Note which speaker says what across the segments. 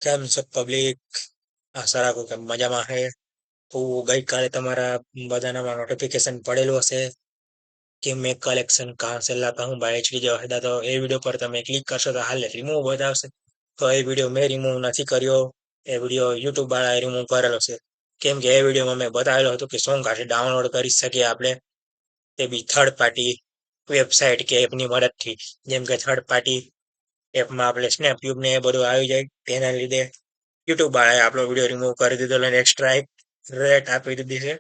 Speaker 1: કેમ છો પબ્લિક? આશા રાખું કે મજામાં હે. તો ગઈકાલે તમારા બધાનામાં નોટિફિકેશન પડેલું હશે કે મેં કલેક્શન કહાં સે લાતા હું બાય એચડી જવાહિદા. તો એ વિડીયો પર તમે ક્લિક કરશો તો હાલ રિમૂવ બતાવશે. તો એ વિડીયો મેં રિમૂવ નથી કર્યો, એ વિડીયો યુટ્યુબ વાળાએ રિમૂવ કરેલો છે. કેમ કે એ વિડીયોમાં મેં બતાવેલું હતું કે સોંગ કાઢી ડાઉનલોડ કરી શકીએ આપણે, તે બી થર્ડ પાર્ટી વેબસાઇટ કે એપની મદદથી. જેમ કે થર્ડ પાર્ટી એપમાં આપણે સ્નેપટ્યુબ ને એ બધું આવી જાય, તેના લીધે યુટ્યુબ વાળાએ આપણો વિડીયો રિમૂવ કરી દીધો અને એક્સ્ટ્રા એક રેટ આપી દીધી છે.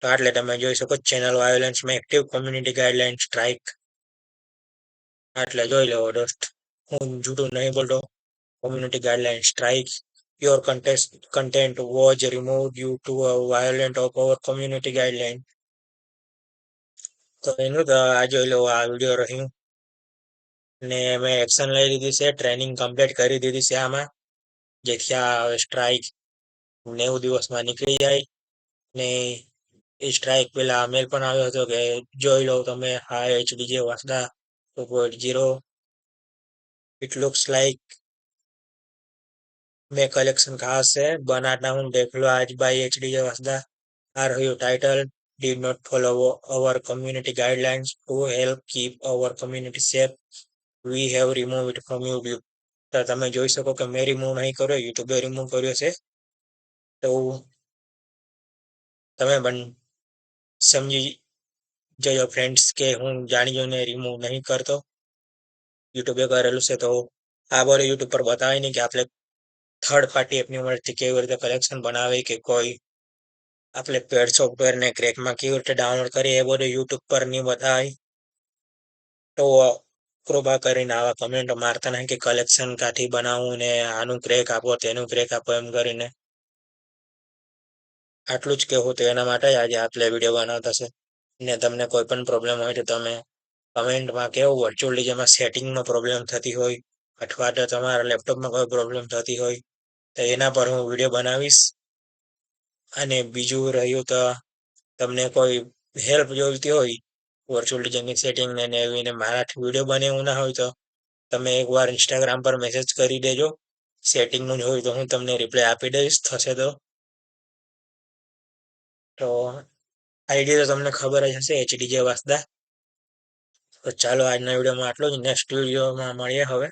Speaker 1: તો એટલે તમે જોઈ શકો ચેનલ વાયોલન્સમાં એક્ટિવ કોમ્યુનિટી ગાઈડલાઇન સ્ટ્રાઇક. એટલે જોઈ લેવો દોસ્ત, હું જૂઠું નહીં બોલતો. Community guideline strike. Your content was removed due to a violation of our community guideline. તો એનું તો આ જોઈ લો, આ વિડીયો રહ્યું ને મેં એક્શન લઈ લીધી છે, ટ્રેનિંગ કમ્પ્લીટ કરી દીધી છે આમાં, જેથી આ સ્ટ્રાઇક 90 દિવસમાં નીકળી જાય. ને એ સ્ટ્રાઇક પેલા મેલ પણ આવ્યો હતો કે જોઈ લો તમે, hi HDJ Vasda 2.0, it looks like मैं कलेक्शन कहाँ से बनाता हूँ, देख लो आज by HDJ Vasda. Are you title did not follow our community guidelines to help keep our community safe. We have removed it from YouTube. તો તમે જોઈ શકો કે મેં રિમૂવ નહીં કર્યો, યુટ્યુબે રિમૂવ કર્યો છે. તો તમે પણ સમજી જજો ફ્રેન્ડ્સ કે હું જાણી જોઈને રિમૂવ નહીં કરતો, યુટ્યુબે કરેલું છે. તો આ બધું યુટ્યુબ પર બતાવે નહીં કે આપણે થર્ડ પાર્ટી એપની મદદથી કેવી રીતે કલેક્શન બનાવે, કે કોઈ આપણે પેડ સોફ્ટવેરને ક્રેકમાં કેવી રીતે ડાઉનલોડ કરીએ, એ બધું યુટ્યુબ પર નહીં બતાવે. તો કૃપા કરીને આવા કમેન્ટ મારતા નહીં કે કલેક્શન કાથી બનાવવું ને આનું ક્રેક આપો તેનું ક્રેક આપો એમ કરીને. આટલું જ કહેવું તો એના માટે આજે આપણે વિડીયો બનાવતા છે. ને તમને કોઈ પણ પ્રોબ્લેમ હોય તો તમે કમેન્ટમાં કેવું, વર્ચ્યુઅલ ડીજેમાં સેટિંગમાં પ્રોબ્લેમ થતી હોય, અથવા તો તમારા લેપટોપમાં કોઈ પ્રોબ્લેમ થતી હોય, તો એના પર હું વિડીયો બનાવીશ. અને બીજું રહ્યું તો તમને કોઈ હેલ્પ જોઈતી હોય વર્ચ્યુઅલ ડીજેની સેટિંગ ને એવીને મારાથી વિડીયો બને એવું ના હોય, તો તમે એકવાર ઇન્સ્ટાગ્રામ પર મેસેજ કરી દેજો. સેટિંગનું જ હોય તો હું તમને રિપ્લાય આપી દઈશ, થશે તો. તો આઈડી તો તમને ખબર જ હશે, એચડીજે વાસદા. તો ચાલો આજના વિડીયોમાં આટલું જ. નેક્સ્ટ વિડીયોમાં મળીએ હવે.